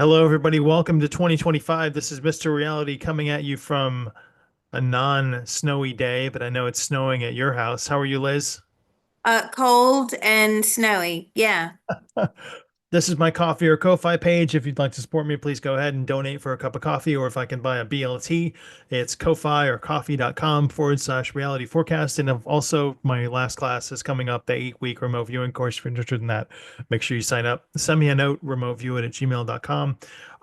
Hello, everybody. Welcome to 2025. This is Mr. Reality coming at you from a non-snowy day, but I know it's snowing at your house. How are you, Liz? Cold and snowy. Yeah. This is my coffee or Ko-Fi page. If you'd like to support me, please go ahead and donate for a cup of coffee, or if I can buy a BLT, it's Ko-Fi or coffee.com/reality forecast. And also, my last class is coming up, the 8-week remote viewing course. If you're interested in that, make sure you sign up. Send me a note, remoteview@gmail.com.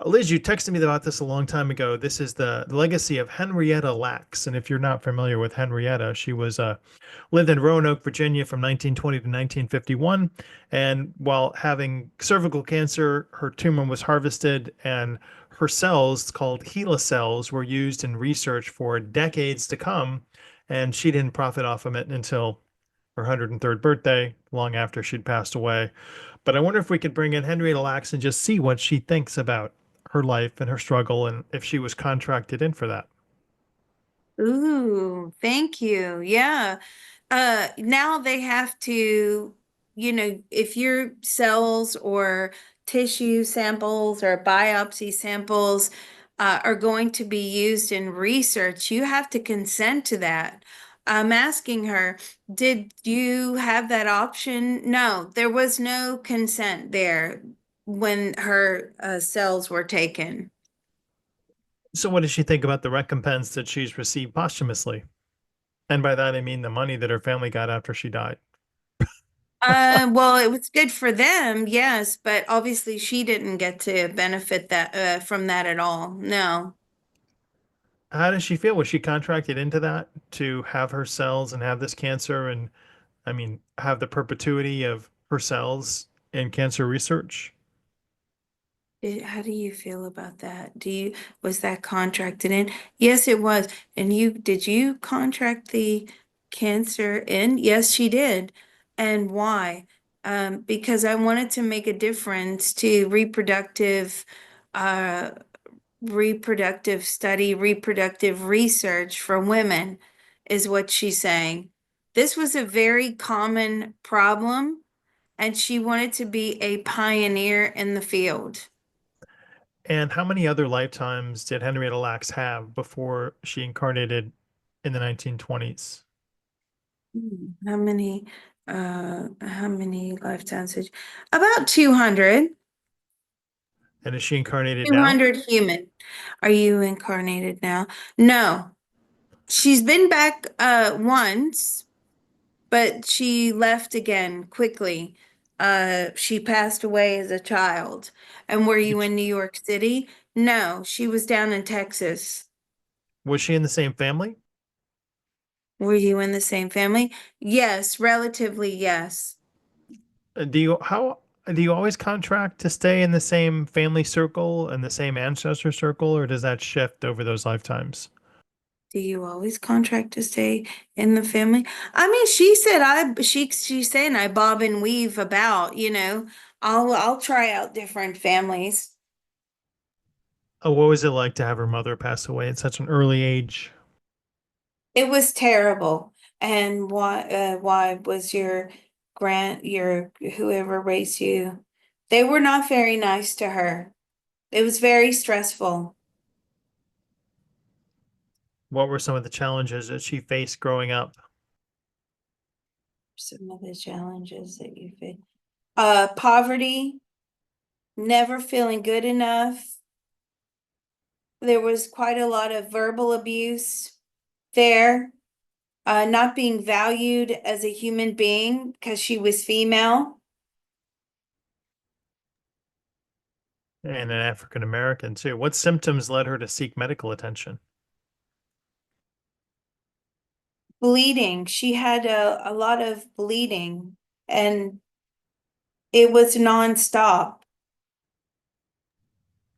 Liz, you texted me about this a long time ago. This is the legacy of Henrietta Lacks. And if you're not familiar with Henrietta, she was lived in Roanoke, Virginia from 1920 to 1951. And while having cervical cancer, her tumor was harvested and her cells, called HeLa cells, were used in research for decades to come. And she didn't profit off of it until her 103rd birthday, long after she'd passed away. But I wonder if we could bring in Henrietta Lacks and just see what she thinks about her life and her struggle and if she was contracted in for that. Ooh, thank you. Yeah. Now they have to, if your cells or tissue samples or biopsy samples are going to be used in research, you have to consent to that. I'm asking her, did you have that option? No, there was no consent there when her cells were taken. So, what does she think about the recompense that she's received posthumously? And by that, I mean the money that her family got after she died. Well, it was good for them, yes, but obviously she didn't get to benefit that from that at all. No. How does she feel? Was she contracted into that to have her cells and have this cancer and, I mean, have the perpetuity of her cells in cancer research? How do you feel about that? Was that contracted in? Yes, it was. And did you contract the cancer in? Yes, she did. And why? Because I wanted to make a difference to uh, reproductive research for women, is what she's saying. This was a very common problem, and she wanted to be a pioneer in the field. And how many other lifetimes did Henrietta Lacks have before she incarnated in the 1920s? How many lifetimes about 200. And is she incarnated now? 200 human. Are you incarnated now? No. She's been back once, but she left again quickly. She passed away as a child. And were you Did she, in New York City? No, she was down in Texas. was she in the same family? Were you in the same family? Yes, relatively, yes. Do you always contract to stay in the same family circle and the same ancestor circle, or does that shift over those lifetimes? Do you always contract to stay in the family? I mean, she's saying I bob and weave about. I'll try out different families. Oh, what was it like to have her mother pass away at such an early age? It was terrible. And why was your whoever raised you? They were not very nice to her. It was very stressful. What were some of the challenges that she faced growing up? Some of the challenges that you face. Poverty, never feeling good enough. There was quite a lot of verbal abuse there, not being valued as a human being because she was female. And an African American too. What symptoms led her to seek medical attention? Bleeding. She had a lot of bleeding, and it was nonstop.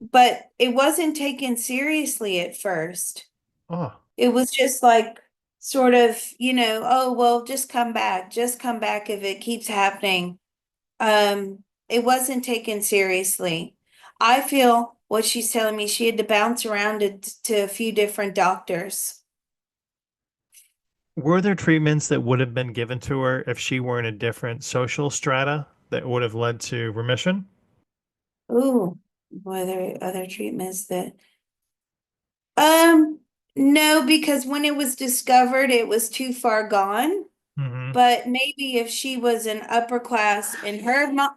But it wasn't taken seriously at first. Oh, It was just like sort of, oh, well, just come back if it keeps happening. It wasn't taken seriously. I feel what she's telling me, she had to bounce around to a few different doctors. were there treatments that would have been given to her if she were in a different social strata that would have led to remission? Ooh. Whether other treatments that um no, because when it was discovered, it was too far gone. Hmm. But maybe if she was an upper class in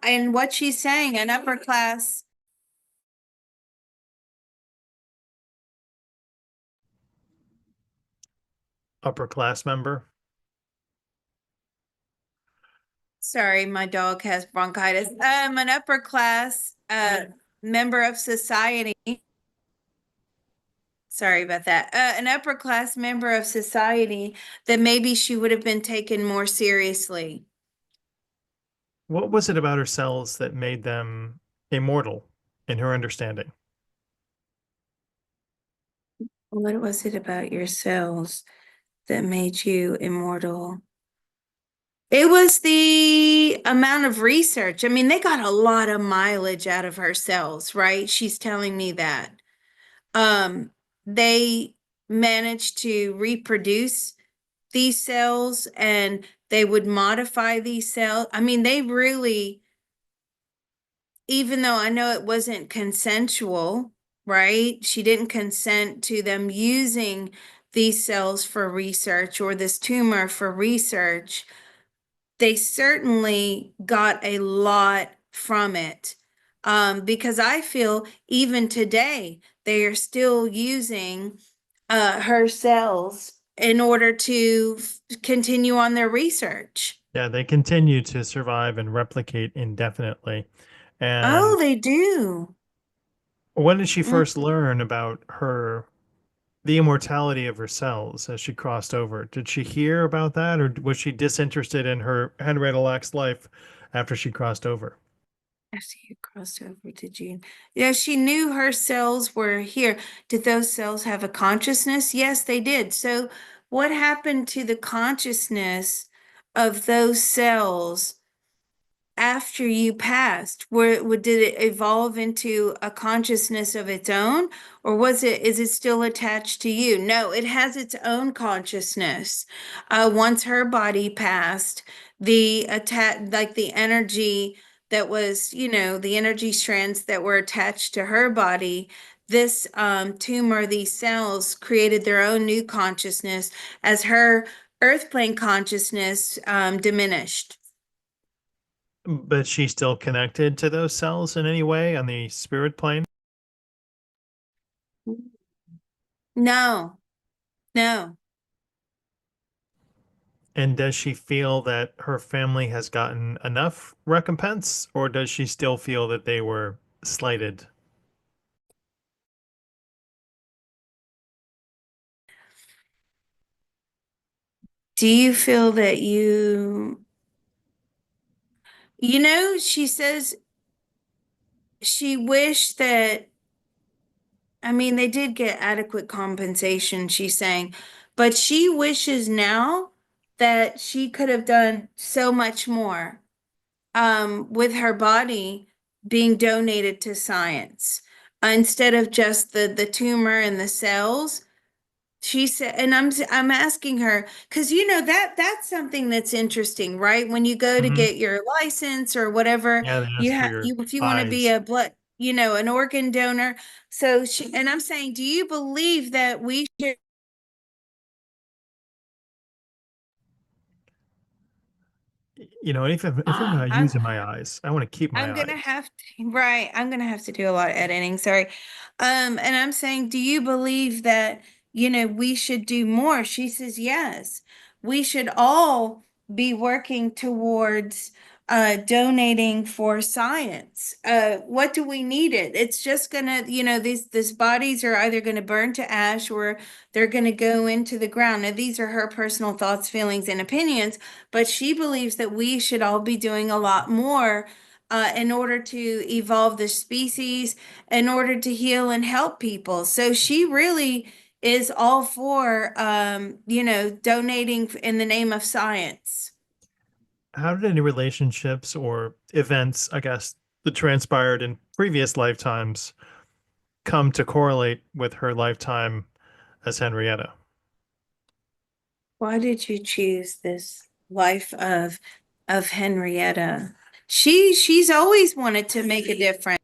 and what she's saying, an upper class, Upper class member. sorry, my dog has bronchitis. An upper class member of society. Sorry about that. An upper class member of society, that maybe she would have been taken more seriously. What was it about her cells that made them immortal in her understanding? What was it about your cells that made you immortal? It was the amount of research. I mean, they got a lot of mileage out of her cells, right? She's telling me that. Um, they managed to reproduce these cells and they would modify these cells. I mean, they really, even though I know it wasn't consensual, right? She didn't consent to them using these cells for research or this tumor for research. They certainly got a lot from it. Because I feel even today they are still using her cells in order to continue on their research. Yeah, they continue to survive and replicate indefinitely. Oh, And they do. when did she Mm. first learn about the immortality of her cells as she crossed over? Did she hear about that, or was she disinterested in her Henrietta Lacks life after she crossed over? After you crossed over to June. Yeah, she knew her cells were here. Did those cells have a consciousness? Yes, they did. So, what happened to the consciousness of those cells after you passed? Did it evolve into a consciousness of its own, or is it still attached to you? No, it has its own consciousness. Once her body passed, like the energy that was, the energy strands that were attached to her body, this tumor, these cells created their own new consciousness as her earth plane consciousness diminished. But she's still connected to those cells in any way on the spirit plane? No, no. And does she feel that her family has gotten enough recompense, or does she still feel that they were slighted? Do you feel that she says she wished that, I mean, they did get adequate compensation, she's saying, but she wishes now that she could have done so much more with her body being donated to science instead of just the tumor and the cells. She said, and I'm asking her because that's something that's interesting, right? When you go to Hmm. get your license or whatever, Yeah, they you ask for have your you if you want to be eyes. a blood, an organ donor. So and I'm saying, do you believe that we should? If I'm not I'm using my eyes, I want to keep my I'm gonna eyes. have to, right. I'm gonna have to do a lot of editing. Sorry. And I'm saying, do you believe that, we should do more? She says, yes. We should all be working towards donating for science. What do we need it? It's just gonna, these bodies are either gonna burn to ash or they're gonna go into the ground. Now, these are her personal thoughts, feelings, and opinions, but she believes that we should all be doing a lot more in order to evolve the species, in order to heal and help people. So she really is all for, donating in the name of science. How did any relationships or events, I guess, that transpired in previous lifetimes come to correlate with her lifetime as Henrietta? Why did you choose this life of Henrietta? She's always wanted to make a difference.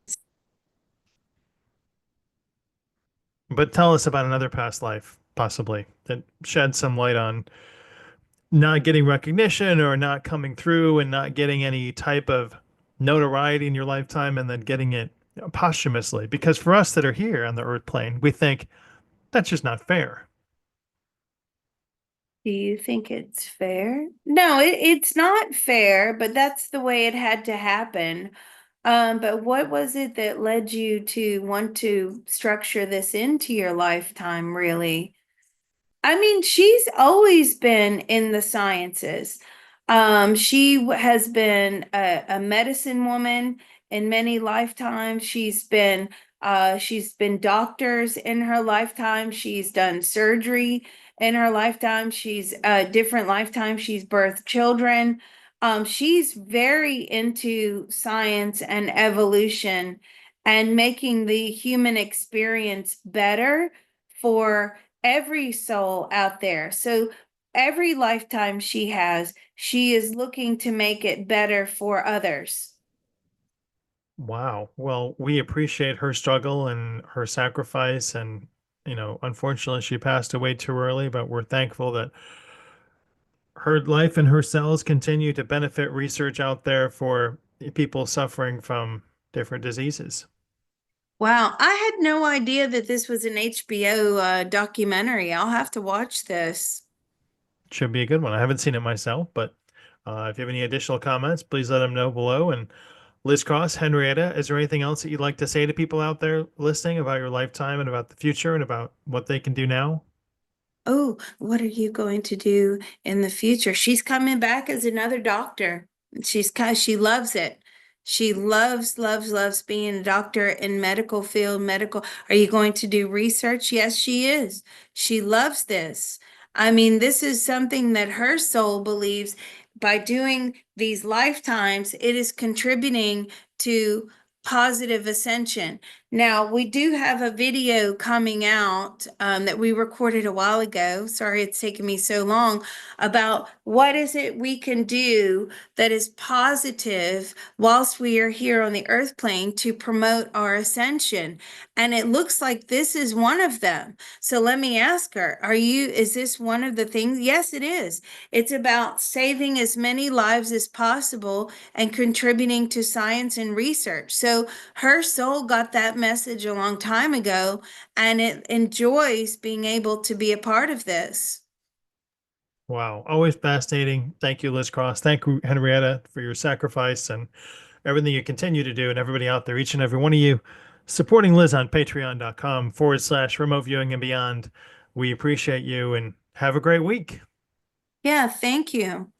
But tell us about another past life, possibly, that shed some light on not getting recognition or not coming through and not getting any type of notoriety in your lifetime and then getting it posthumously. Because for us that are here on the earth plane, we think that's just not fair. Do you think it's fair? No, it's not fair, but that's the way it had to happen. But what was it that led you to want to structure this into your lifetime, really? I mean, she's always been in the sciences. Has been a medicine woman in many lifetimes. She's been doctors in her lifetime. She's done surgery in her lifetime. She's different lifetimes. She's birthed children. She's very into science and evolution and making the human experience better for every soul out there. So every lifetime she has, she is looking to make it better for others. Wow. Well, we appreciate her struggle and her sacrifice. And, unfortunately, she passed away too early, but we're thankful that her life and her cells continue to benefit research out there for people suffering from different diseases. Wow, I had no idea that this was an HBO documentary. I'll have to watch this. Should be a good one. I haven't seen it myself, but if you have any additional comments, please let them know below. And Liz Cross, Henrietta, is there anything else that you'd like to say to people out there listening about your lifetime and about the future and about what they can do now? Oh, what are you going to do in the future? She's coming back as another doctor. She loves it. She loves being a doctor in medical field, medical. Are you going to do research? Yes, she is. She loves this. I mean, this is something that her soul believes by doing these lifetimes, it is contributing to positive ascension. Now, we do have a video coming out that we recorded a while ago. Sorry it's taken me so long, about what is it we can do that is positive whilst we are here on the earth plane to promote our ascension. And it looks like this is one of them. So let me ask her, is this one of the things? Yes, it is. It's about saving as many lives as possible and contributing to science and research. So her soul got that message a long time ago, and it enjoys being able to be a part of this. Wow, always fascinating. Thank you, Liz Cross. Thank you, Henrietta, for your sacrifice and everything you continue to do, and everybody out there, each and every one of you, supporting Liz on patreon.com/remote viewing and beyond. We appreciate you and have a great week. Yeah, thank you.